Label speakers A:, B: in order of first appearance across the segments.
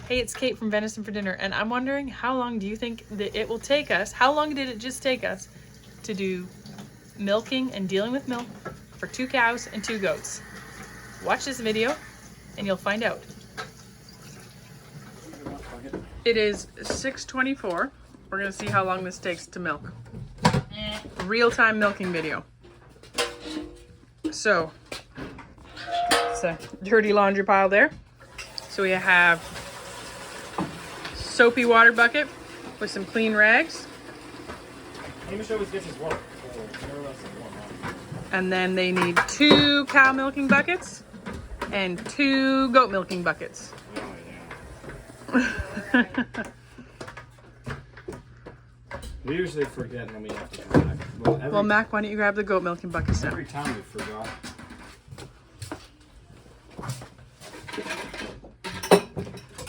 A: Hey, it's Kate from Venison for Dinner, and I'm wondering how long do you think that it will take us, how long did it just take us to do milking and dealing with milk for 2 cows and 2 goats? Watch this video and you'll find out. It is 6:24. We're gonna see how long this takes to milk. Real-time milking video. So, it's a dirty laundry pile there. So we have soapy water bucket with some clean rags. And then they need 2 cow milking buckets and 2 goat milking buckets.
B: We usually forget when we have to come back.
A: Well, Mac, why don't you grab the goat milking buckets now?
B: Every time we forgot.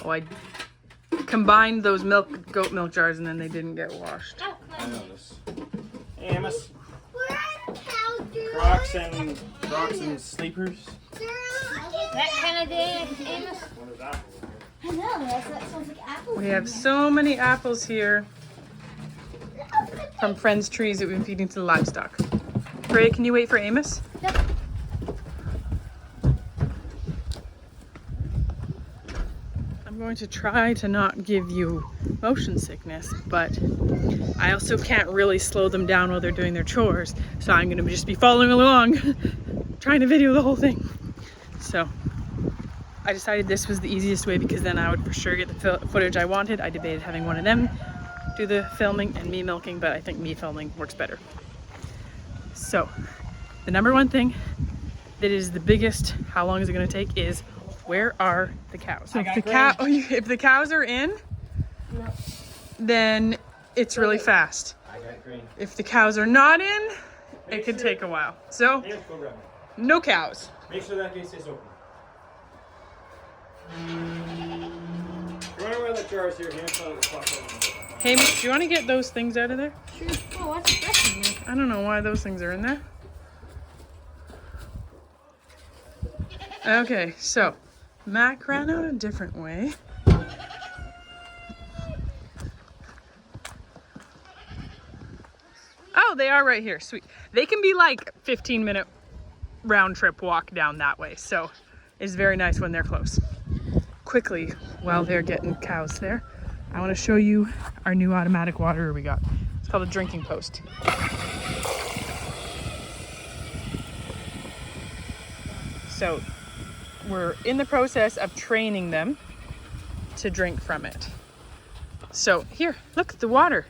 A: Oh, I combined those goat milk jars and then they didn't get washed.
B: I noticed. Hey, Amos.
C: Where are the cows doing?
B: Crocs and sleepers.
C: That kind of day, Amos. I know, that sounds like apples.
A: We have so many apples here from friends' trees that we've been feeding to the livestock. Freya, can you wait for Amos?
C: Yep.
A: I'm going to try to not give you motion sickness, but I also can't really slow them down while they're doing their chores. So I'm going to just be following along, trying to video the whole thing. So I decided this was the easiest way because then I would for sure get the footage I wanted. I debated having one of them do the filming and me milking, but I think me filming works better. So the number one thing that is the biggest, how long is it going to take, is where are the cows? So if the cows are in,
C: No.
A: then it's really fast. If the cows are not in, it could take a while. So no cows.
B: Make sure that gate stays open. Run around the jars here.
A: Hey, do you want to get those things out of there?
C: Sure. Oh, what's the rest in there?
A: I don't know why those things are in there. Okay, so Mac ran out a different way. Oh, they are right here. Sweet. They can be like 15-minute round trip walk down that way, so it's very nice when they're close. Quickly, while they're getting cows there, I want to show you our new automatic waterer we got. It's called a drinking post. So we're in the process of training them to drink from it. So here, look, the water.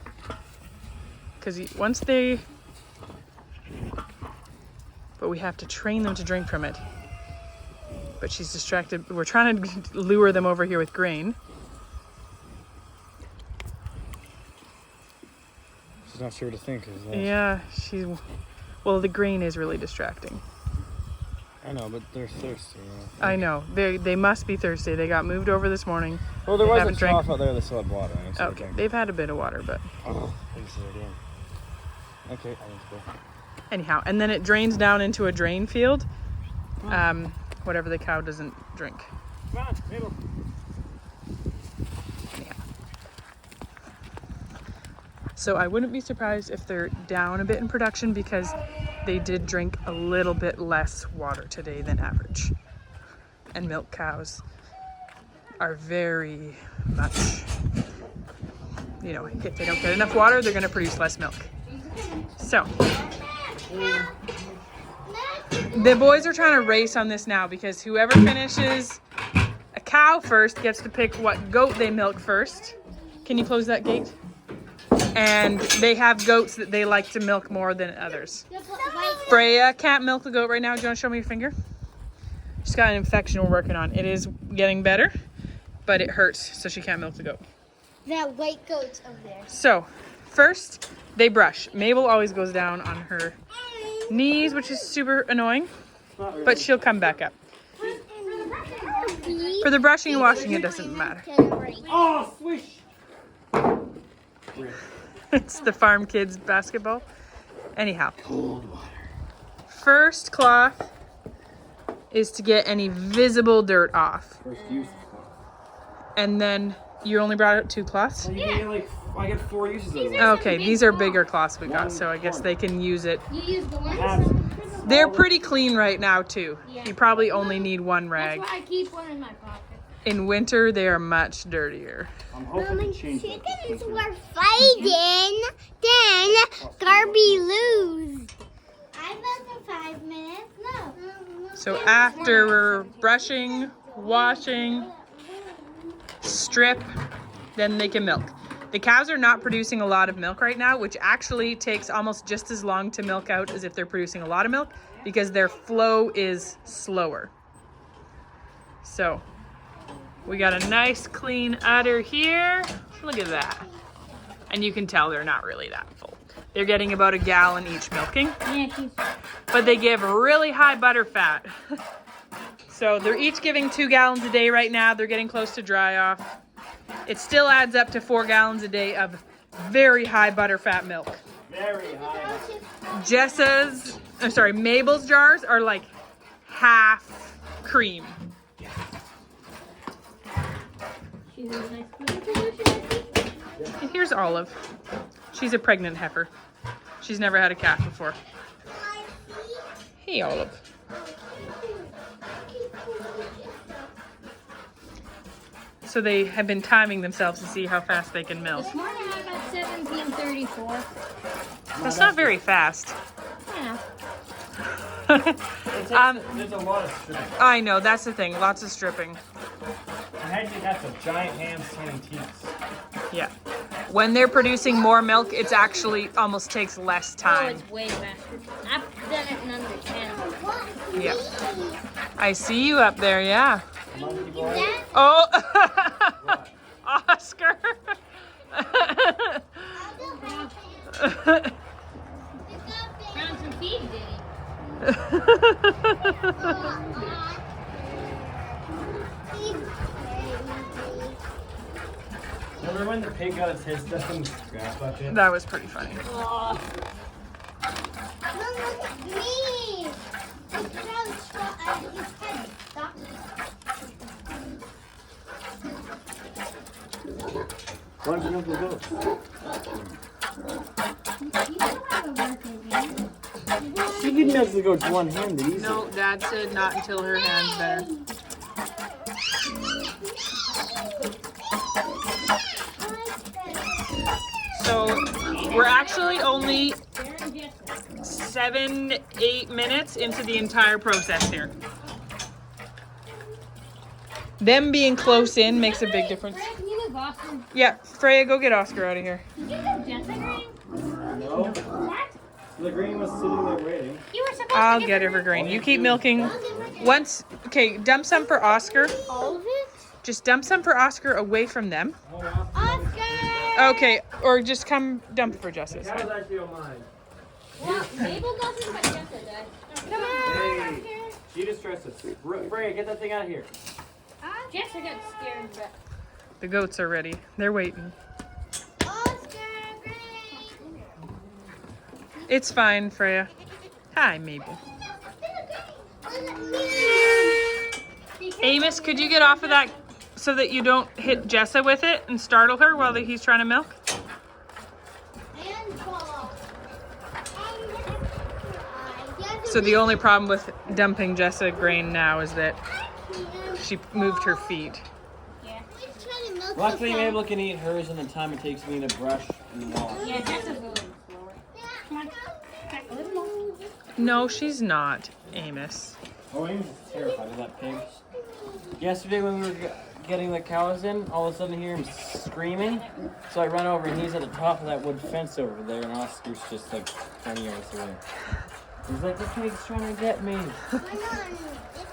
A: Because but we have to train them to drink from it. But she's distracted. We're trying to lure them over here with grain.
B: She's not sure what to think.
A: Yeah, well, the grain is really distracting.
B: I know, but they're thirsty.
A: I know. They must be thirsty. They got moved over this morning.
B: Well, there
A: They
B: was a
A: haven't drank-
B: trough out there that still had water.
A: Okay, they've had a bit of water, but
B: Oh, thanks again. Okay, I need to go.
A: anyhow. And then it drains down into a drain field. Whatever the cow doesn't drink.
B: Come on, Mabel.
A: Anyhow. So I wouldn't be surprised if they're down a bit in production because they did drink a little bit less water today than average. And milk cows are very much, if they don't get enough water, they're going to produce less milk. So the boys are trying to race on this now because whoever finishes a cow first gets to pick what goat they milk first. Can you close that gate? And they have goats that they like to milk more than others. Freya can't milk the goat right now. Do you want to show me your finger? She's got an infection we're working on. It is getting better, but it hurts, so she can't milk the goat.
C: That white goat's over there.
A: So, first, they brush. Mabel always goes down on her knees, which is super annoying, but she'll come back up. For the brushing and washing, it doesn't matter.
B: Oh, swish!
A: It's the farm kids basketball. Anyhow,
B: Cold water.
A: first cloth is to get any visible dirt off.
B: First use of
A: And then you only brought out 2 cloths?
B: Well, you get like, I get 4 uses of it.
A: Okay, these are bigger cloths we got, so I guess they can use it.
C: You use the ones?
A: They're pretty clean right now too.
C: Yeah.
A: You probably only need 1 rag.
C: That's why I keep one in my pocket.
A: In winter, they are much dirtier.
B: I'm hoping to change that.
C: Chickens were fighting, then Garby lose. I bet for 5 minutes. No.
A: So after brushing, washing, strip, then they can milk. The cows are not producing a lot of milk right now, which actually takes almost just as long to milk out as if they're producing a lot of milk because their flow is slower. So we got a nice clean udder here. Look at that. And you can tell they're not really that full. They're getting about 1 gallon each milking.
C: Yeah, she's...
A: But they give really high butter fat. So they're each giving 2 gallons a day right now. They're getting close to dry off. It still adds up to 4 gallons a day of very high butter fat milk.
B: Very high.
A: Mabel's jars are like half cream.
C: She's a nice food solution, I think.
A: And here's Olive. She's a pregnant heifer. She's never had a calf before. Hey, Olive. So they have been timing themselves to see how fast they can milk.
C: This morning I got 17:34.
A: That's not very fast.
C: Yeah.
B: There's a lot of stripping.
A: I know, that's the thing. Lots of stripping.
B: I had you got some giant hands, tiny teeth.
A: Yeah. When they're producing more milk, it's actually almost takes less
C: Oh,
A: time.
C: it's way faster. I've done it in under 10.
A: Yeah. I see you up there, yeah.
B: Monkey boy.
A: Oh, Oscar.
C: Found some feed, did he?
B: Remember when the pig got its head stuck in the grass bucket?
A: That was pretty funny.
C: Oh. Look at me!
B: Why don't you milk the goats? She can milk the goats one-handed easily.
A: No, Dad said not until her hand's better. So we're actually only 7-8 minutes into the entire process here. Them being close in makes a big difference.
C: Can you move Oscar?
A: Yeah, Freya, go get Oscar out of here.
C: Did you move Jessica green?
B: No.
C: What?
B: The green was sitting there waiting.
C: You were supposed
A: I'll
C: to
A: get Evergreen. You keep milking. Okay, dump some for Oscar.
C: all of it?
A: Just dump some for Oscar away from them.
C: Oscar!
A: Okay, or just come dump for Justice.
B: That was actually on mine.
C: Well, Mabel doesn't, but Jessica does. Come on,
B: Hey, she distresses. Freya, get that thing out of here.
C: Jessica got scared, but...
A: The goats are ready. They're waiting.
C: Oscar!
A: It's fine, Freya. Hi, Mabel. Amos, could you get off of that so that you don't hit Jessa with it and startle her while he's trying to milk? So the only problem with dumping Jessa grain now is that she moved her feet.
C: Yeah.
B: Luckily, Mabel can eat hers in the time it takes me to brush and wash.
C: Yeah, Jessica's going slower. Come on. Back a little more.
A: No, she's not, Amos.
B: Oh, Amos is terrified of that pig. Yesterday when we were getting the cows in, all of a sudden I hear him screaming. So I run over and he's at the top of that wood fence over there and Oscar's just like 20 yards away. He's like, the pig's trying to get me.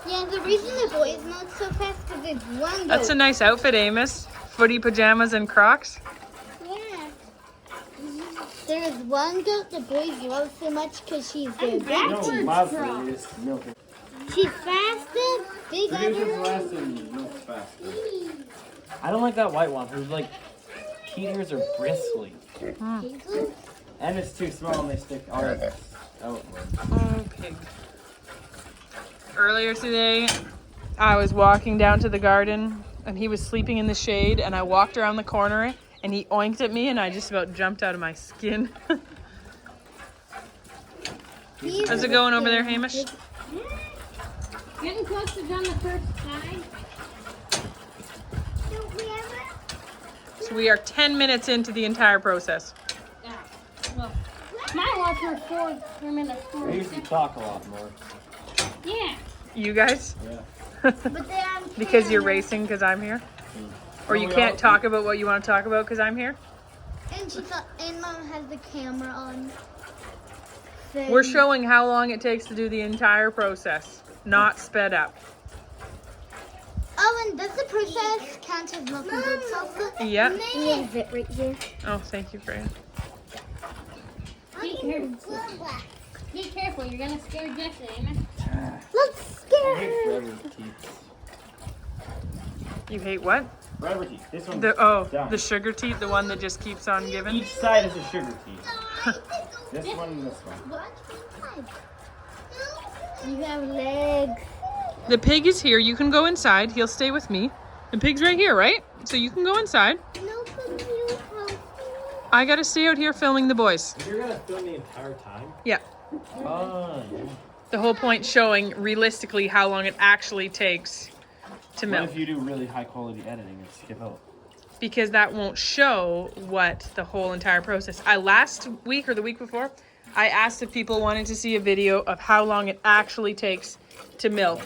C: Yeah, the reason the boys milk so fast is because it's one goat.
A: That's a nice outfit, Amos. Footy pajamas and Crocs.
C: Yeah. There's one goat the boys love so much because she's the best.
B: No, mostly is milking.
C: She's faster, big
B: Produces
C: under.
B: less and milks faster. I don't like that white one. Her like teethers are bristly. And it's too small and they stick outward.
A: Oh, pig. Earlier today, I was walking down to the garden and he was sleeping in the shade, and I walked around the corner and he oinked at me and I just about jumped out of my skin. How's it going over there, Hamish?
D: Getting close to done the first side.
A: So we are 10 minutes into the entire process.
D: Yeah. Well, mine was for 4 minutes.
B: I usually talk a lot more.
D: Yeah.
A: You guys?
B: Yeah.
C: But then I'm
A: Because you're racing because I'm here? Or you can't talk about what you want to talk about because I'm here?
C: And Mom has the camera on.
A: We're showing how long it takes to do the entire process, not sped up.
C: Oh, and does the process count as milking good salsa?
A: Yeah.
C: Leave it right here.
A: Oh, thank you, Freya.
D: Be careful. Be careful. You're gonna scare Jesse, amen.
C: Let's
B: I
C: scare
B: hate
C: her.
B: forever teeth.
A: You hate what?
B: Forever teeth. This one's
A: The
B: done.
A: sugar teeth, the one that just keeps on giving?
B: Each side is a sugar teeth. This one and this one.
C: You have legs.
A: The pig is here. You can go inside. He'll stay with me. The pig's right here, right? So you can go inside.
C: No, but you have.
A: I gotta stay out here filming the boys.
B: You're gonna film the entire time?
A: Yeah.
B: Fun.
A: The whole point showing realistically how long it actually takes to
B: What
A: milk.
B: if you do really high quality editing and skip out?
A: Because that won't show what the whole entire process. Last week or the week before, I asked if people wanted to see a video of how long it actually takes to milk.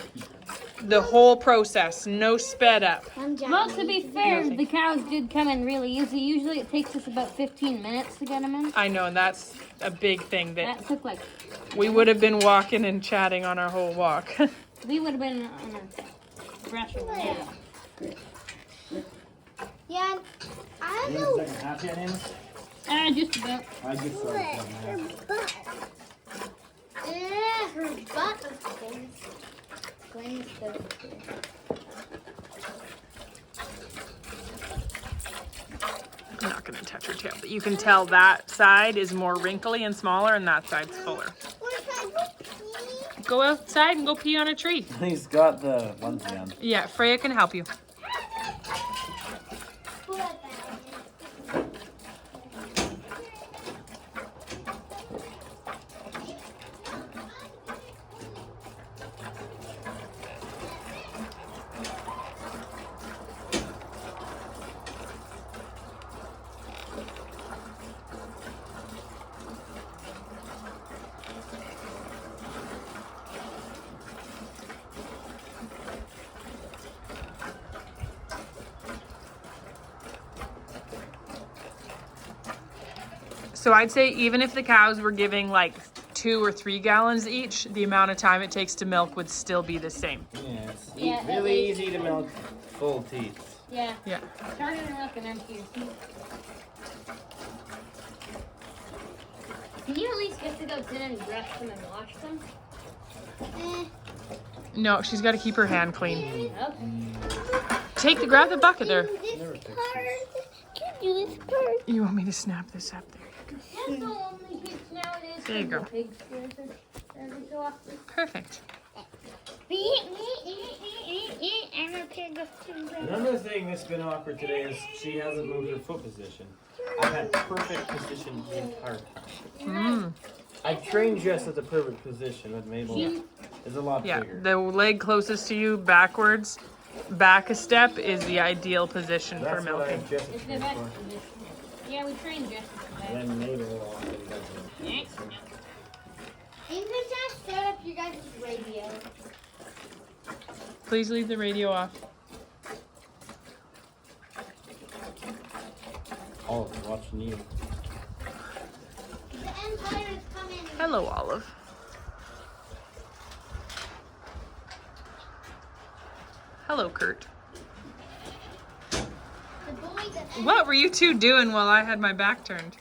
A: The whole process, no sped up.
D: Well, to be fair, the cows did come in really easy. Usually it takes us about 15 minutes to get them in.
A: I know, and that's a big thing that
D: That took like,
A: we would have been walking and chatting on our whole walk.
D: we would have been on a brushing. Yeah.
C: Yeah, I
B: You
C: don't
B: have a second half yet, Amos?
D: Just about.
B: I just saw it.
C: her butt. Yeah, her butt is
A: I'm not gonna touch her tail, but you can tell that side is more wrinkly and smaller and that side's fuller. Go outside and go pee on a tree.
B: He's got the onesie on.
A: Yeah, Freya can help you. So I'd say even if the cows were giving like 2 or 3 gallons each, the amount of time it takes to milk would still be the same.
B: Yeah, it's
D: Yeah,
B: really easy to milk full teeth.
D: Yeah.
A: Yeah.
D: Started to look and empty. Can you at least get to go sit and brush them and wash them?
A: No, she's got to keep her hand clean.
D: Okay.
A: Grab the bucket there.
C: this part. Can you do this part?
A: You want me to snap this up there?
D: That's the only pigs nowadays.
A: There you go.
D: Pigs every so often.
A: Perfect.
C: I'm a pig of 2
B: Another thing that's been awkward today is she hasn't moved her foot position. I've had perfect position the entire time. I trained Jess at the perfect position with Mabel. Is a lot
A: Yeah,
B: bigger.
A: the leg closest to you backwards, back a step is the ideal position
B: That's
A: for
B: what I
A: milking.
B: have Jess
D: It's the
B: trained
D: best
B: for.
D: position. Yeah, we trained Jessica for that.
B: And then Mabel also does it.
C: I'm gonna just set up your guys' radio.
A: Please leave the radio off.
B: Oh, watching you.
C: The Empire is coming.
A: Hello, Olive. Hello, Kurt.
C: The boys at
A: What were you two doing while I had my back turned?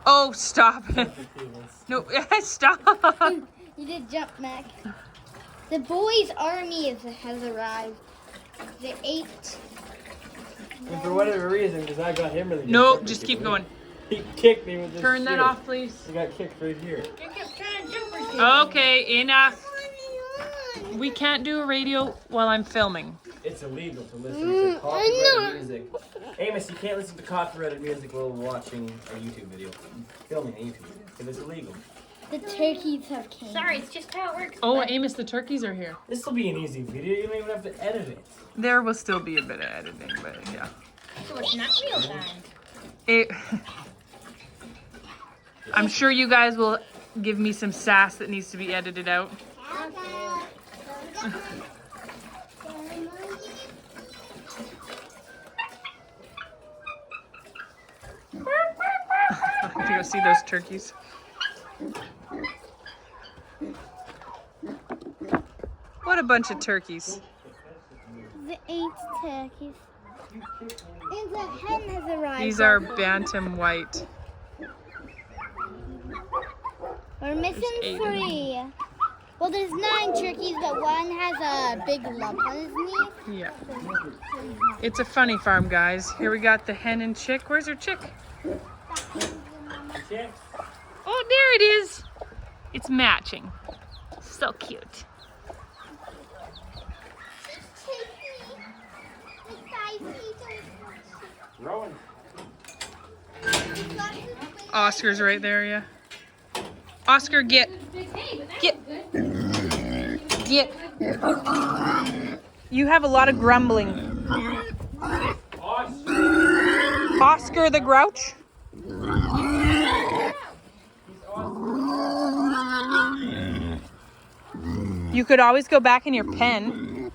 A: Oh, stop it. No, stop.
C: You did jump, Mac. The boys' army has arrived. They ate.
B: And for whatever reason, because I got him really good.
A: No,
B: temper
A: just
B: kicking
A: keep going.
B: He kicked me with this
A: Turn that
B: shoe.
A: off, please.
B: He got kicked right here.
D: You kept trying to jump her.
A: Okay, enough. We can't do a radio while I'm filming.
B: It's illegal to listen to copyrighted music. Amos, you can't listen to copyrighted music while watching a YouTube video. Filming a YouTube video. Because it's illegal.
C: The turkeys have came.
D: Sorry, it's just how it works.
A: Oh, Amos, the turkeys are here.
B: This will be an easy video. You don't even have to edit it.
A: There will still be a bit of editing, but yeah.
D: So it's not real time.
A: It, I'm sure you guys will give me some sass that needs to be edited out. Do you go see those turkeys? What a bunch of turkeys.
C: The 8 turkeys. And the hen has arrived.
A: These are bantam white.
C: We're missing
A: There's 8 of
C: 3. Well, there's 9 turkeys, but one has a big lump on his knee.
A: Yeah. It's a funny farm, guys. Here we got the hen and chick. Where's her chick? Oh, there it is. It's matching. So cute.
B: Rowan.
A: Oscar's right there, yeah. Oscar, get. Get. Get. You have a lot of grumbling. Oscar the Grouch? You could always go back in your pen.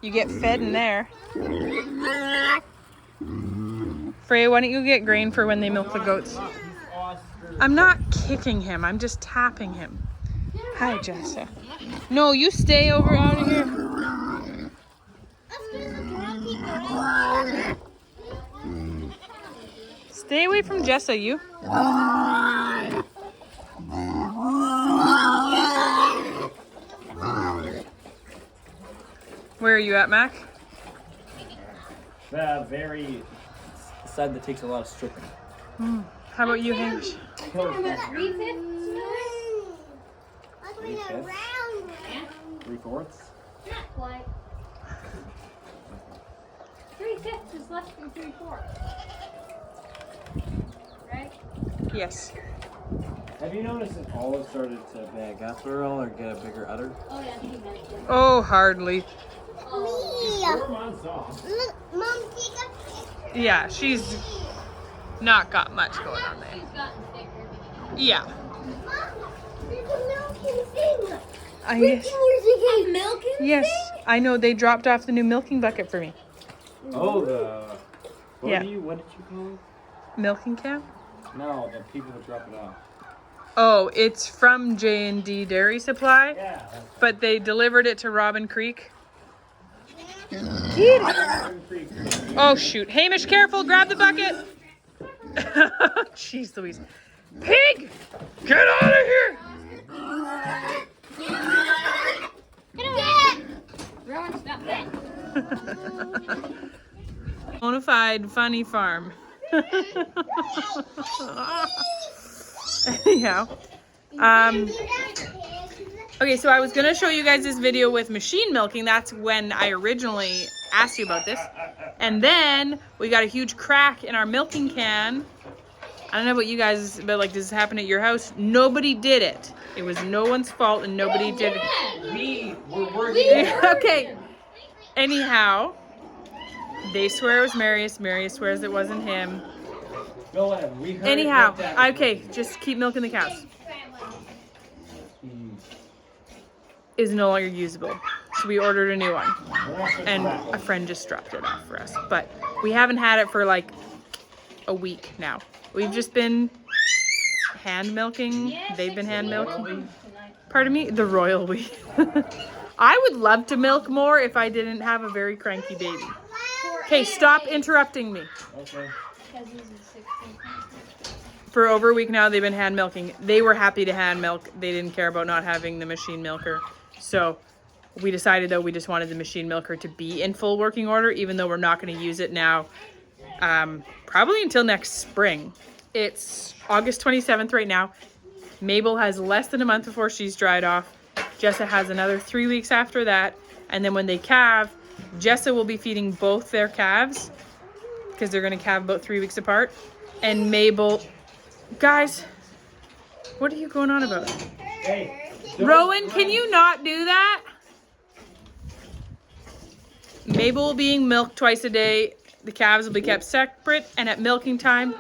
A: You get fed in there. Freya, why don't you get grain for when they milk the goats? I'm not kicking him. I'm just tapping him. Hi, Jessa. No, you stay over out of here. Stay away from Jessa, you. Where are you at, Mac?
B: The very side that takes a lot of stripping.
A: How about you, Hamish?
B: 3/4?
D: Not quite. 3/5 is less than 3/4. Right?
A: Yes.
B: Have you noticed that Olive started to bag up a little or get a bigger udder?
D: Oh, yeah, he mentioned.
A: Oh, hardly.
C: Me.
B: 4 months off.
C: Look, Mom, take a picture.
A: Yeah, she's not got much going on there.
D: He's gotten thicker.
A: Yeah.
C: Mom, there's a milking thing.
A: I
D: Milking?
A: yes, I know they dropped off the new milking bucket for me.
B: Oh, the... What
A: Yeah.
B: did you call it?
A: Milking can?
B: No, the people that drop it off.
A: Oh, it's from J&D Dairy Supply,
B: Yeah.
A: but they delivered it to Robin Creek. Oh shoot, Hamish, careful! Grab the bucket. Jeez Louise, pig! Get out of here!
D: Rowan, stop that.
A: Bonafide funny farm. Anyhow, okay, so I was gonna show you guys this video with machine milking. That's when I originally asked you about this. And then we got a huge crack in our milking can. I don't know about you guys, but like, does this happen at your house? Nobody did it. It was no one's fault and nobody did it.
B: We were working.
A: Okay. Anyhow, they swear it was Marius. Marius swears it wasn't him.
B: Go ahead. We heard
A: Anyhow,
B: that.
A: okay, just keep milking the cows. Is no longer usable. So we ordered a new one. And a friend just dropped it off for us. But we haven't had it for like a week now. We've just been hand milking. They've been hand milking. Pardon me? The royal we. I would love to milk more if I didn't have a very cranky baby. Okay, stop interrupting me.
B: Okay.
A: For over a week now, they've been hand milking. They were happy to hand milk. They didn't care about not having the machine milker. So we decided, though, we just wanted the machine milker to be in full working order, even though we're not going to use it now, probably until next spring. It's August 27th right now. Mabel has less than a month before she's dried off. Jessa has another 3 weeks after that. And then when they calve, Jessa will be feeding both their calves because they're going to calve about 3 weeks apart. And Mabel, guys, what are you going on about?
B: Hey,
A: Rowan, can you not do that? Mabel being milked twice a day. The calves will be kept separate, and at milking time,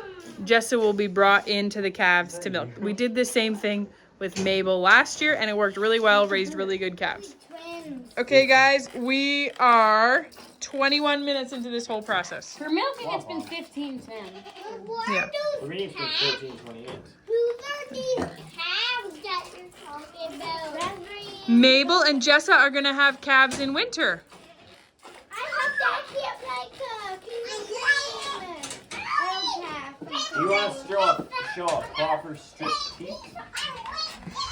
A: Jessa will be brought into the calves to milk. We did the same thing with Mabel last year, and it worked really well, raised really good calves. Okay, guys, we are 21 minutes into this whole process.
D: For milking, it's been 15:10.
A: Yeah.
B: For me, it's been 14:28.
C: Who are these calves that you're talking about?
A: Mabel and Jessa are gonna have calves in winter.
C: I hope that
B: Do you want to show a proper strip peek?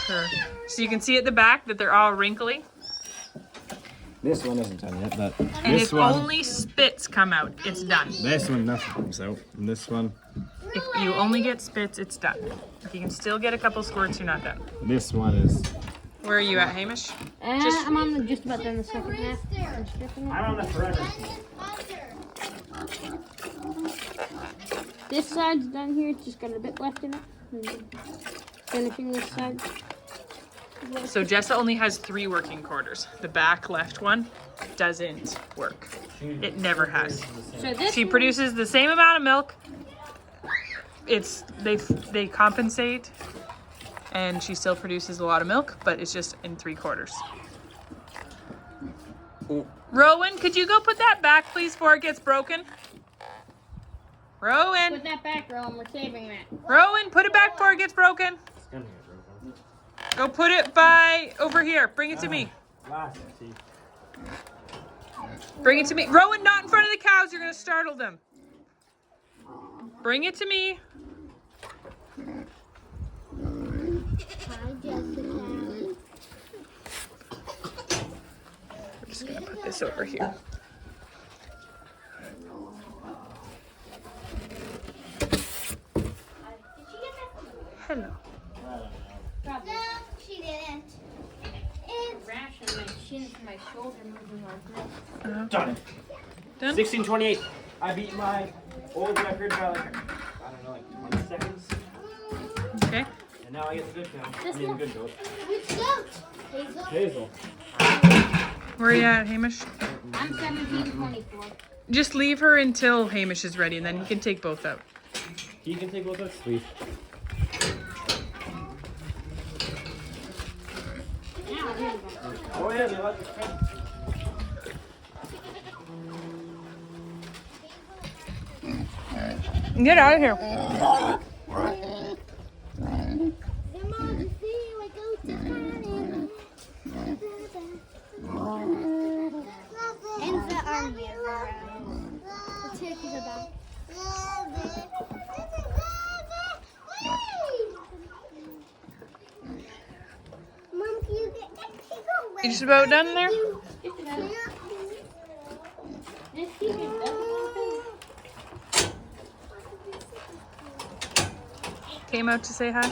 A: Sure. So you can see at the back that they're all wrinkly.
B: This one isn't done yet, but
A: And
B: this
A: if
B: one,
A: only spits come out, it's done.
B: this one, nothing comes out. And this one,
A: If you only get spits, it's done. If you can still get a couple squirts, you're not done.
B: this one is.
A: Where are you at, Hamish?
D: I'm on just about done the second half. I'm stripping it.
B: I'm on the forever.
D: This side's done here. It's just got a bit left in it. Finishing this side.
A: So Jessa only has 3 working quarters. The back left one doesn't work. It never has.
D: So this
A: She
D: one-
A: produces the same amount of milk. They compensate, and she still produces a lot of milk, but it's just in 3 quarters. Rowan, could you go put that back, please, before it gets broken? Rowan,
D: Put that back, Rowan. We're saving that.
A: Rowan, put it back before it gets broken.
B: It's gonna get broken.
A: Go put it by over here. Bring it to me.
B: Last, see.
A: Bring it to me. Rowan, not in front of the cows. You're going to startle them. Bring it to me.
C: Hi, Jessica.
A: We're just going to put this over here. Hello.
C: No, she didn't. It's
D: Rash on my chin from my shoulder moving like this.
B: Done.
A: Done?
B: 16:28. I beat my old record by like, I don't know, like 20 seconds.
A: Okay.
B: And now I get the good cow. I mean, the good goat.
C: which goat? Hazel?
B: Hazel.
A: Where are you at, Hamish?
D: I'm 17:24.
A: Just leave her until Hamish is ready, and then he can take both out.
B: He can take both of us. Sweet.
D: Now, here we go.
B: Oh yeah, they like the cow.
A: Get out of here.
C: Come on, you see what goats are running. And the army is around. The turkeys are back. Mom, can you get that pig away?
A: You just about done there?
D: This keep it up.
A: Came out to say hi.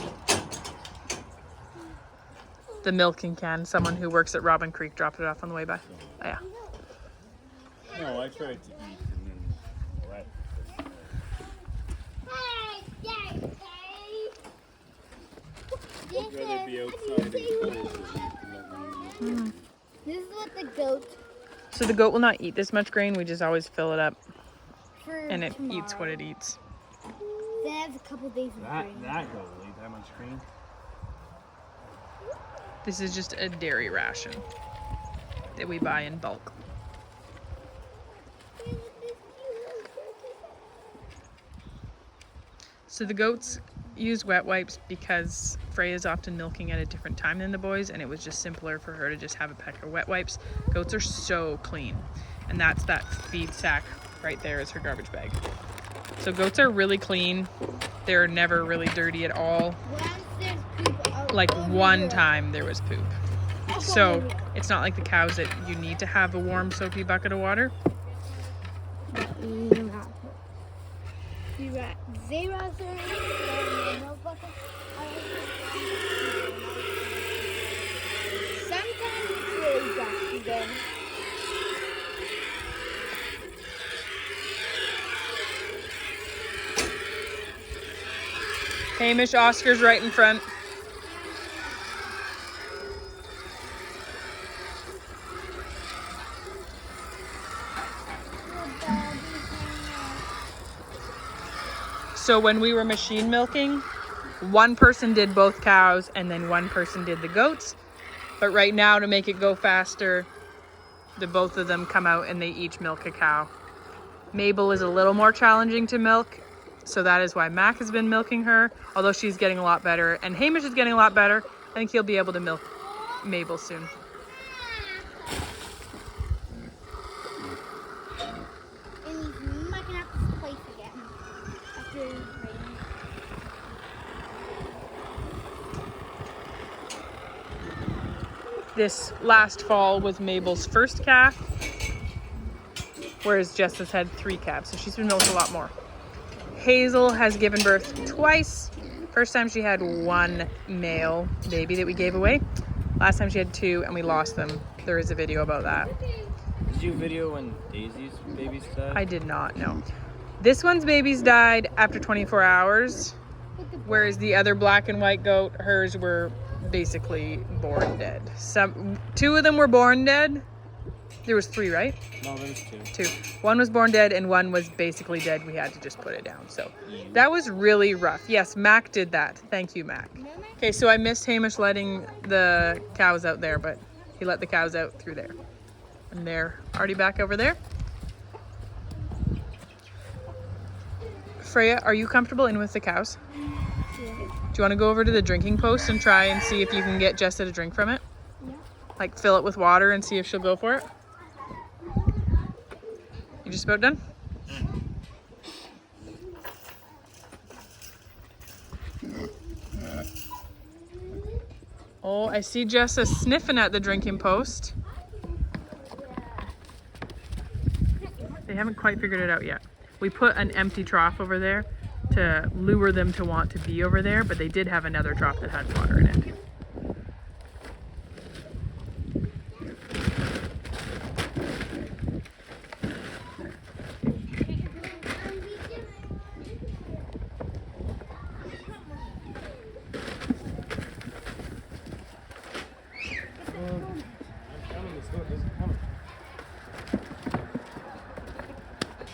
A: The milking can. Someone who works at Robin Creek dropped it off on the way by. Oh, yeah.
E: No, I tried to eat and then right. I'd rather be outside and cold.
C: This is what the goat
A: So the goat will not eat this much grain. We just always fill it up,
C: for
A: and it
C: tomorrow.
A: eats what it eats.
C: Then it has a couple days of grain.
B: That goat will eat that much grain.
A: This is just a dairy ration that we buy in bulk. So the goats use wet wipes because Freya's often milking at a different time than the boys, and it was just simpler for her to just have a pack of wet wipes. Goats are so clean, and that's that feed sack right there is her garbage bag. So goats are really clean. They're never really dirty at all.
C: Once there's poop
A: Like
C: over
A: one
C: here.
A: time there was poop. So it's not like the cows that you need to have a warm soapy bucket of water.
C: You got 0 no bucket. Some Yeah, good.
A: Hamish, Oscar's right in front. So when we were machine milking, one person did both cows and then one person did the goats. But right now, to make it go faster, the both of them come out and they each milk a cow. Mabel is a little more challenging to milk, so that is why Mac has been milking her, although she's getting a lot better. And Hamish is getting a lot better. I think he'll be able to milk Mabel soon.
C: And he's mucking up this place again. After raining.
A: This last fall was Mabel's first calf, whereas Jess has had 3 calves, so she's been milked a lot more. Hazel has given birth twice. First time she had 1 male baby that we gave away. Last time she had 2 and we lost them. There is a video about that.
B: Did you video when Daisy's babies died?
A: I did not know. This one's babies died after 24 hours, whereas the other black and white goat, hers were basically born dead. 2 of them were born dead. There was 3, right?
B: No, there was 2.
A: 2. One was born dead and one was basically dead. We had to just put it down. So that was really rough. Yes, Mac did that. Thank you, Mac. Okay, so I missed Hamish letting the cows out there, but he let the cows out through there. And they're already back over there. Freya, are you comfortable in with the cows? Do you want to go over to the drinking post and try and see if you can get Jessa to drink from it?
C: Yeah.
A: Like fill it with water and see if she'll go for it? You just about done? Oh, I see Jessa sniffing at the drinking post. They haven't quite figured it out yet. We put an empty trough over there to lure them to want to be over there, but they did have another trough that had water in it.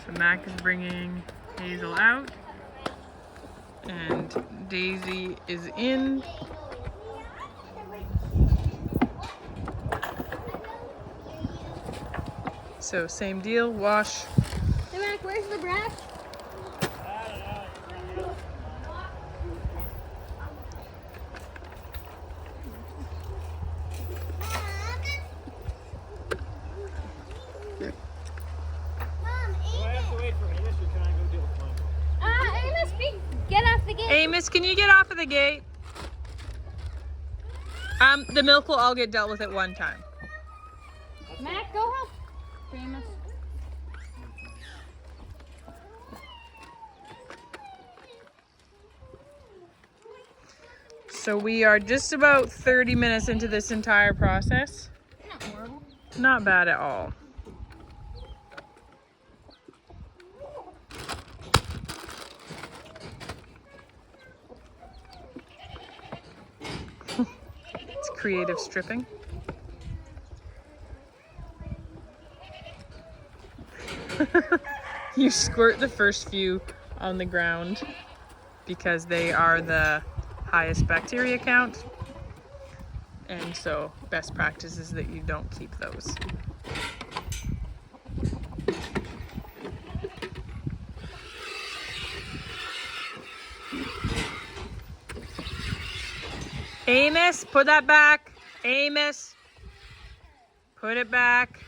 A: So Mac is bringing Hazel out. And Daisy is in. So same deal, wash.
C: Hey, Mac, where's the brush? Get off the gate.
A: Amos, can you get off of the gate? The milk will all get dealt with at one time.
D: Mac, go help. Famous.
A: So we are just about 30 minutes into this entire process.
D: Not horrible.
A: Not bad at all. It's creative stripping. You squirt the first few on the ground because they are the highest bacteria count, and so best practice is that you don't keep those. Amos, put that back. Amos, put it back.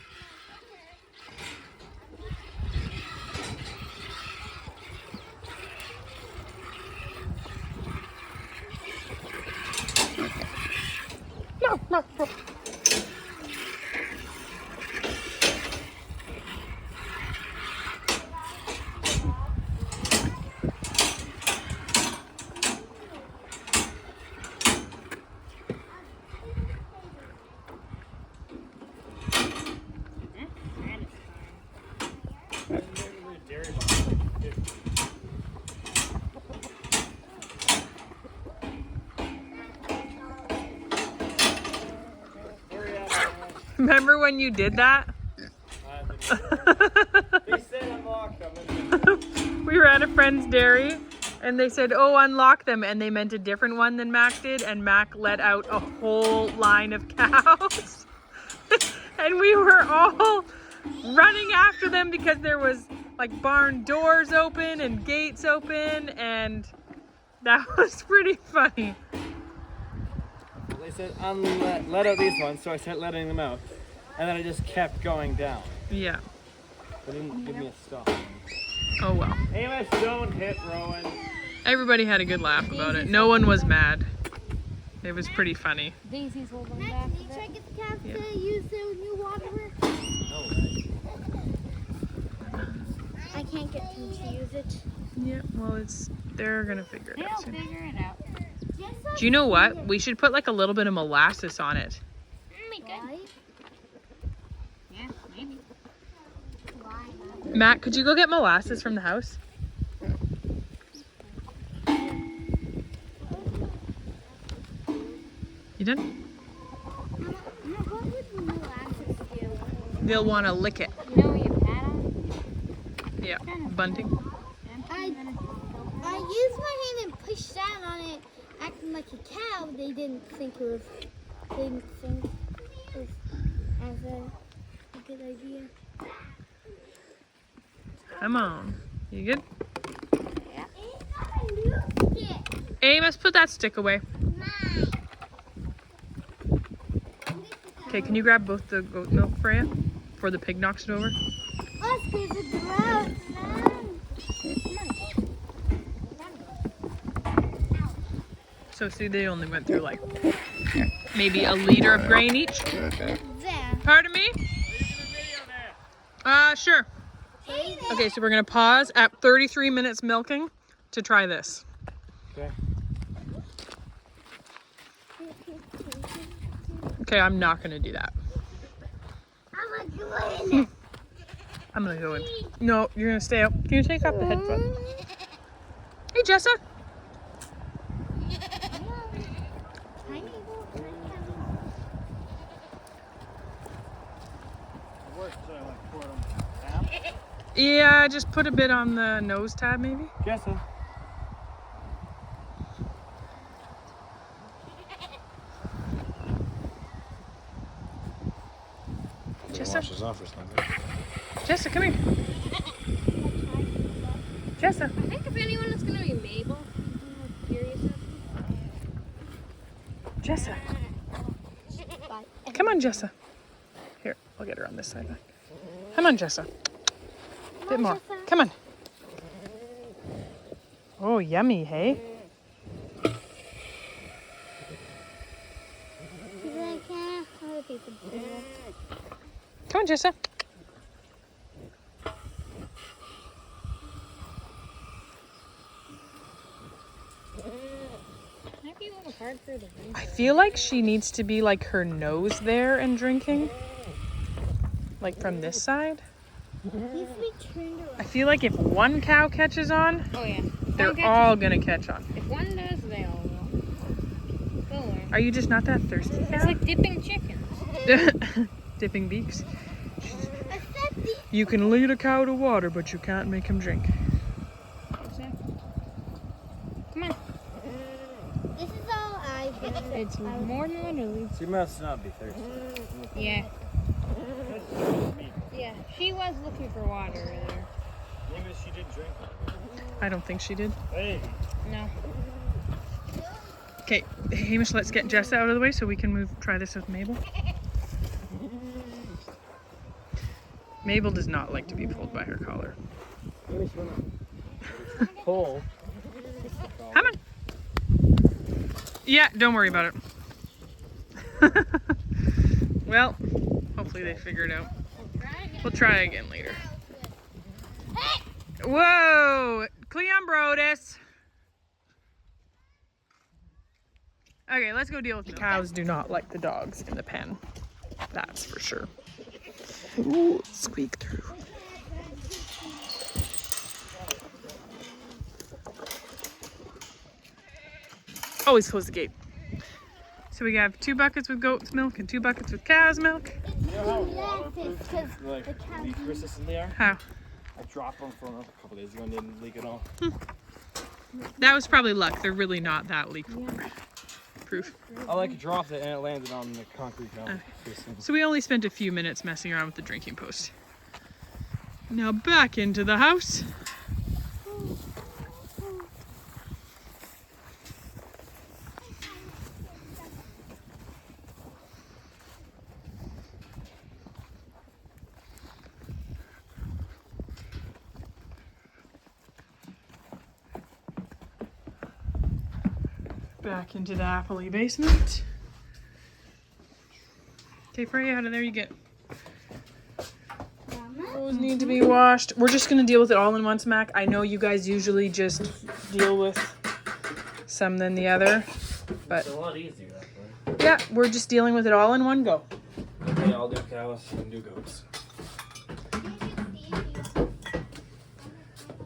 A: No, no, no. Remember when you did that?
B: They said unlock them.
A: We were at a friend's dairy and they said, oh, unlock them. And they meant a different one than Mac did. And Mac let out a whole line of cows. And we were all running after them because there was like barn doors open and gates open. And that was pretty funny.
B: They said let out these ones, so I started letting them out. And then I just kept going down.
A: Yeah.
B: They didn't give me a stop.
A: Oh well.
B: Amos, don't hit Rowan.
A: Everybody had a good laugh about it. No one was mad. It was pretty funny.
D: Daisy's holding
C: Matt,
D: back
C: did you
D: a
C: try
D: bit.
C: to get the calves
A: Yeah.
C: to use their new water?
B: No way.
C: I can't get them to use it.
A: Yeah, well, they're gonna figure it
D: They'll
A: out soon.
D: figure it out.
A: Do you know what? We should put like a little bit of molasses on it.
D: We could.
C: Why?
D: Yeah, maybe.
C: Why?
A: Matt, could you go get molasses from the house? You done?
C: What would the molasses do?
A: They'll want to lick it.
D: You know where your pad on?
A: Yeah, bunting.
C: I used my hand and pushed down on it, acting like a cow. They didn't think it was as a good idea.
A: Come on. You good?
C: Yeah.
A: Amos, put that stick away. Okay, can you grab both the goat milk, Freya? Before the pig knocks it over?
C: Let's go to the road.
A: So see, they only went through like maybe a liter of grain each.
C: There.
A: Pardon me? Sure. Okay, so we're gonna pause at 33 minutes milking to try this.
B: Okay.
A: Okay, I'm not gonna do that.
C: I'm gonna go in.
A: I'm gonna go in. No, you're gonna stay out. Can you take off the headphones? Hey, Jessa. Yeah, just put a bit on the nose tab, maybe.
B: Jessa.
A: Jessa.
E: Wash his off or something.
A: Jessa, come here. Jessa.
D: I think if anyone is going to be Mabel, I'm curious.
A: Jessa. Come on, Jessa. Here, I'll get her on this side. Come on, Jessa. Bit more. Come on. Oh, yummy, hey? Come on, Jessa.
D: Might be a little hard for her to drink.
A: I feel like she needs to be like her nose there and drinking. Like from this side. I feel like if one cow catches on,
D: Oh yeah.
A: they're all gonna catch on.
D: If one does, they all will. They'll learn.
A: Are you just not that thirsty,
D: It's
A: cow?
D: like dipping chickens.
A: Dipping beaks. You can lead a cow to water, but you can't make him drink.
D: Exactly. Come on.
C: This is all I've been.
D: It's more than literally.
B: She must not be thirsty.
D: Yeah. Yeah. She was looking for water earlier.
E: Maybe she didn't drink.
A: I don't think she did.
E: Hey.
D: No.
A: Okay, Hamish, let's get Jessa out of the way so we can try this with Mabel. Mabel does not like to be pulled by her collar.
B: Pull.
A: Come on. Yeah, don't worry about it. Well, hopefully they figure it out. We'll try again later. Whoa! Cleombrotus! Okay, let's go deal with the cows. Do not like the dogs in the pen. That's for sure. Ooh, squeak through. Always close the gate. So we have 2 buckets with goat's milk and 2 buckets with cow's milk.
B: You know how waterproof, like, leak resistant they are?
A: How?
B: I dropped one from a couple days ago and didn't leak at all.
A: That was probably luck. They're really not that leak proof.
B: I like dropped it and it landed on the concrete foundation.
A: So we only spent a few minutes messing around with the drinking post. Now back into the house. Back into the Appley basement. Okay, Freya, out of there you get. Those need to be washed. We're just gonna deal with it all in one smack. I know you guys usually just deal with some then the other, but
B: It's a lot easier that way.
A: yeah, we're just dealing with it all in one go.
B: Okay, I'll do cows and do goats.
A: Do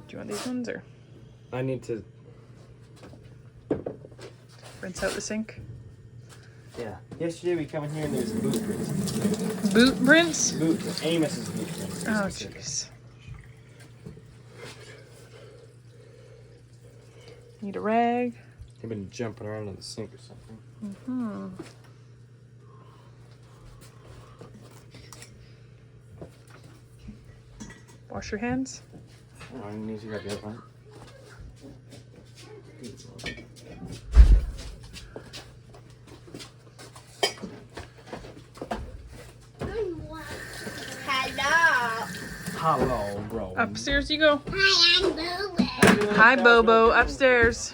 A: you want these ones or
B: I need to.
A: rinse out the sink?
B: Yeah. Yesterday we come in here and there's boot prints.
A: Boot prints?
B: Amos's boot prints.
A: Oh jeez. Need a rag.
B: They've been jumping around in the sink or something.
A: Hmm. Wash your hands.
B: Oh, I need to grab the other one.
C: Hello.
B: Hello, bro.
A: Upstairs you go.
C: Hi, I'm Bobo.
A: Hi, Bobo. Upstairs.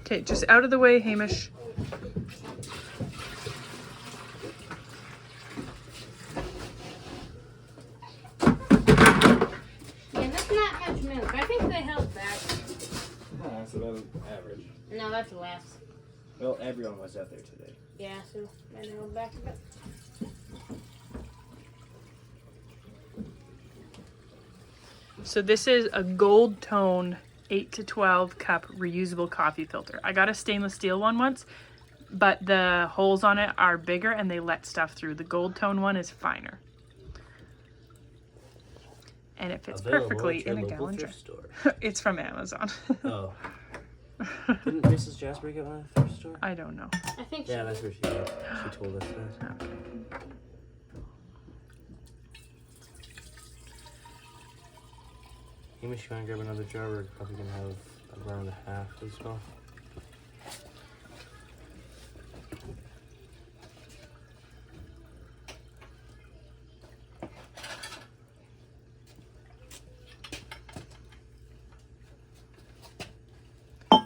A: Okay, just out of the way, Hamish.
D: Yeah, that's not much milk. I think they held back.
B: That's about average.
D: No, that's less.
B: Well, everyone was out there today.
D: Yeah, so they held back a bit.
A: So this is a gold tone 8 to 12 cup reusable coffee filter. I got a stainless steel one once, but the holes on it are bigger and they let stuff through. The gold tone one is finer. And it fits perfectly in a gallon jar. It's from Amazon.
B: Oh. Didn't Mrs. Jasper get one at the thrift store?
A: I don't know.
D: I think
B: Yeah, that's where she got. She told us that.
A: Okay.
B: Amish, you want to grab another jar? We're probably going to have a round and a half as well.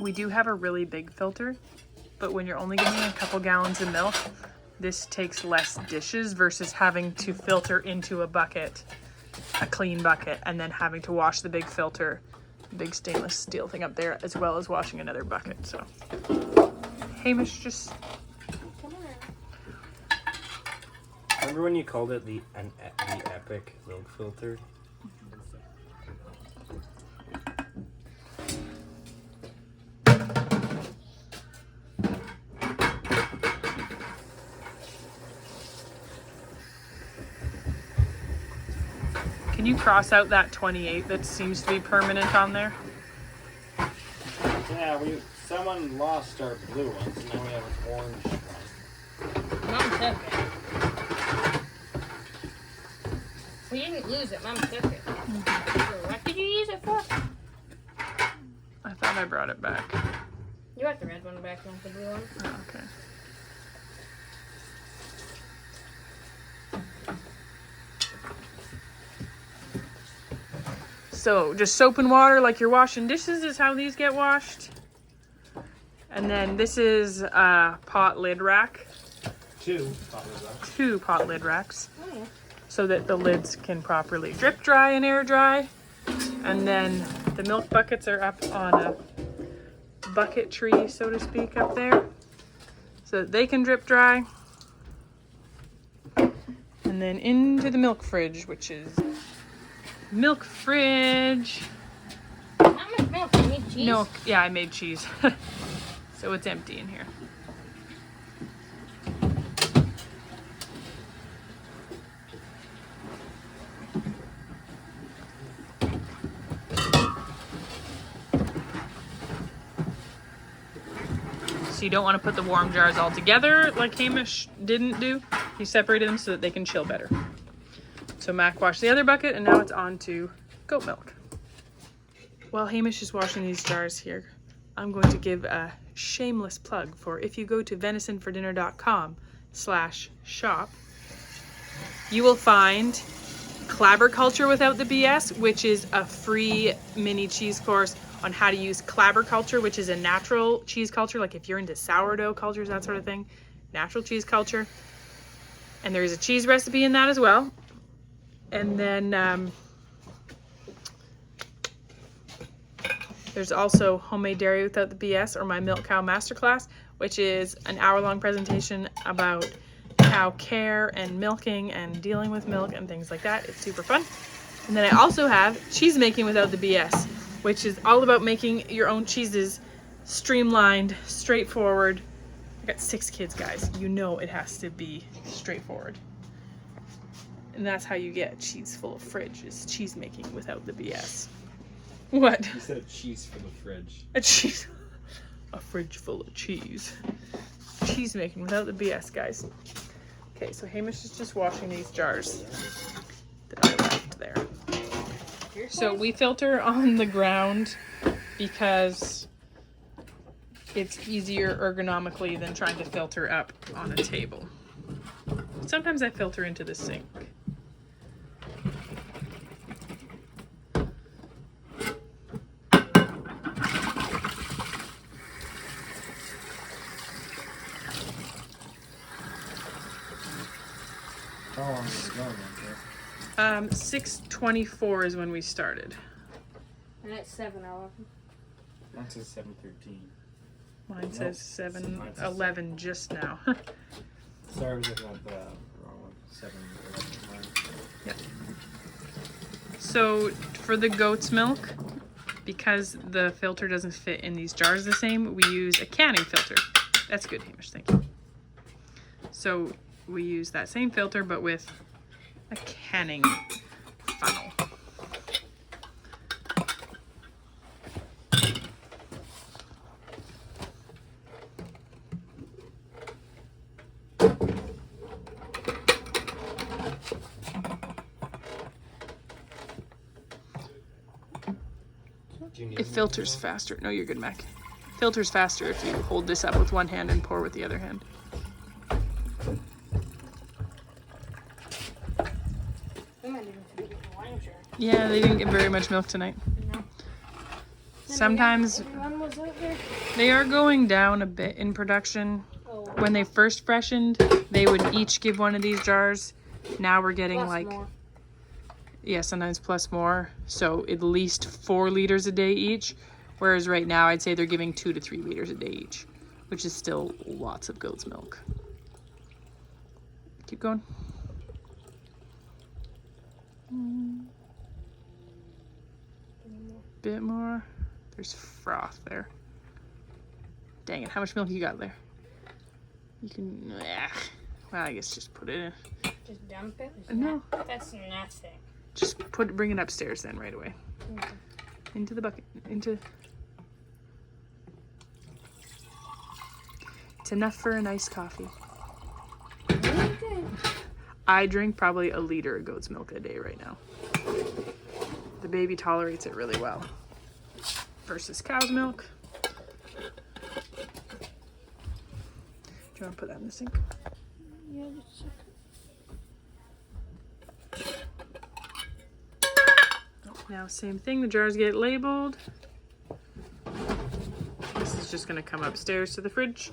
A: We do have a really big filter, but when you're only getting a couple gallons of milk, this takes less dishes versus having to filter into a bucket, a clean bucket, and then having to wash the big filter, big stainless steel thing up there, as well as washing another bucket. So, Hamish, just
B: Remember when you called it the epic milk filter?
A: can you cross out that 28 that seems to be permanent on there?
B: Yeah, someone lost our blue ones, and now we have an orange one.
D: Mom took it. We didn't lose it. Mom took it. What did you use it for?
A: I thought I brought it back.
D: You got the red one back, not the blue one.
A: Oh, okay. So just soap and water like you're washing dishes is how these get washed. And then this is a pot lid rack.
B: Two pot lid racks.
A: 2 pot lid racks.
D: Oh, yeah.
A: So that the lids can properly drip dry and air dry. And then the milk buckets are up on a bucket tree, so to speak, up there. So that they can drip dry. And then into the milk fridge, which is milk fridge.
D: You need cheese?
A: No, yeah, I made cheese. So it's empty in here. So you don't want to put the warm jars all together like Hamish didn't do. He separated them so that they can chill better. So Mac washed the other bucket and now it's on to goat milk. While Hamish is washing these jars here, I'm going to give a shameless plug for if you go to venisonfordinner.com/shop, you will find Clabber Culture Without the BS, which is a free mini cheese course on how to use clabber culture, which is a natural cheese culture, like if you're into sourdough cultures, that sort of thing, natural cheese culture. And there's a cheese recipe in that as well. And then there's also Homemade Dairy Without the BS, or my Milk Cow Masterclass, which is an hour-long presentation about cow care and milking and dealing with milk and things like that. It's super fun. And then I also have Cheese Making Without the BS, which is all about making your own cheeses streamlined, straightforward. I got 6 kids, guys. You know it has to be straightforward. And that's how you get cheese full of fridge, is cheese making without the BS. What?
B: You said cheese for the fridge.
A: A fridge full of cheese. Cheese making without the BS, guys. Okay, so Hamish is just washing these jars that I left there. So we filter on the ground because it's easier ergonomically than trying to filter up on a table. Sometimes I filter into the sink.
B: How long is it going,
A: 6:24 is when we started.
D: And it's 7:11.
B: Mine says 7:13.
A: Mine says 7:11 just now.
B: Sorry, I was looking at the wrong one. 7:11.
A: Yeah. So for the goat's milk, because the filter doesn't fit in these jars the same, we use a canning filter. That's good, Hamish, thank you. So we use that same filter, but with a canning funnel. It filters faster. No, you're good, Mac. Filters faster if you hold this up with one hand and pour with the other hand. Yeah, they didn't get very much milk tonight.
D: No.
A: Sometimes
D: Everyone was out there.
A: they are going down a bit in production.
D: Oh,
A: When they first freshened, they would each give one of these jars. Now we're getting
D: plus
A: like,
D: more.
A: yeah, sometimes plus more. So at least 4 liters a day each. Whereas right now, I'd say they're giving 2 to 3 liters a day each, which is still lots of goat's milk. Keep going. Bit more. There's froth there. Dang it, how much milk you got there? You can, well, I guess just put it in.
D: Just dump it?
A: No.
D: That's nothing.
A: Just bring it upstairs then right away.
D: Okay.
A: Into the bucket, It's enough for a nice coffee.
D: Okay.
A: I drink probably a liter of goat's milk a day right now. The baby tolerates it really well. Versus cow's milk. Do you want to put that in the sink?
D: Yeah, just a second.
A: Now, same thing, the jars get labeled. This is just gonna come upstairs to the fridge.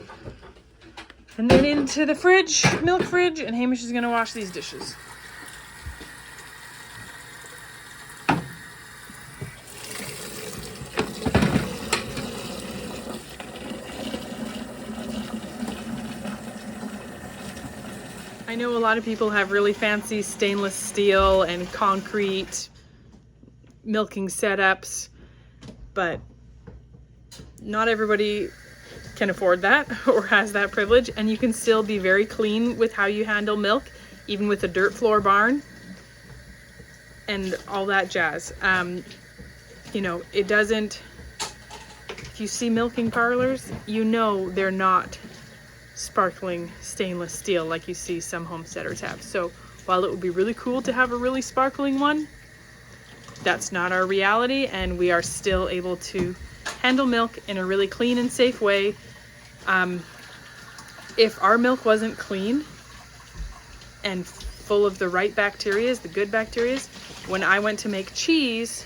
A: And then into the fridge, milk fridge, and Hamish is gonna wash these dishes. I know a lot of people have really fancy stainless steel and concrete milking setups, but Not everybody can afford that or has that privilege, and you can still be very clean with how you handle milk, even with a dirt floor barn and all that jazz. You know, it doesn't, if you see milking parlors, you know they're not sparkling stainless steel like you see some homesteaders have. So while it would be really cool to have a really sparkling one, that's not our reality, and we are still able to handle milk in a really clean and safe way. If our milk wasn't clean and full of the right bacteria, the good bacteria, when I went to make cheese,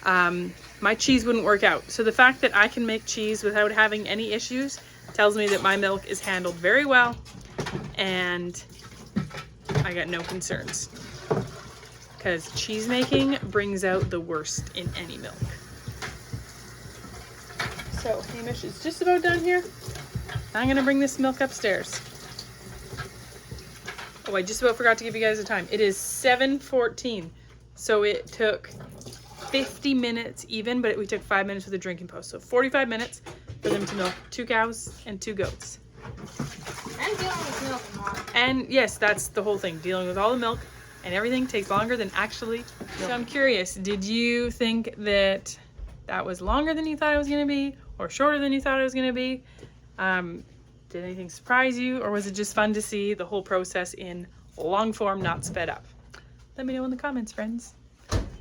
A: my cheese wouldn't work out. So the fact that I can make cheese without having any issues tells me that my milk is handled very well and I got no concerns. Because cheese making brings out the worst in any milk. So Hamish is just about done here. I'm gonna bring this milk upstairs. Oh, I just about forgot to give you guys a time. It is 7:14. So it took 50 minutes even, but we took 5 minutes with the drinking post. So 45 minutes for them to milk 2 cows and 2 goats.
D: I'm dealing with milk, Mom.
A: And yes, that's the whole thing. Dealing with all the milk and everything takes longer than actually. So I'm curious, did you think that that was longer than you thought it was going to be, or shorter than you thought it was going to be? Did anything surprise you, or was it just fun to see the whole process in long form, not sped up? Let me know in the comments, friends.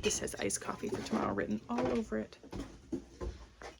A: This has iced coffee for tomorrow written all over it.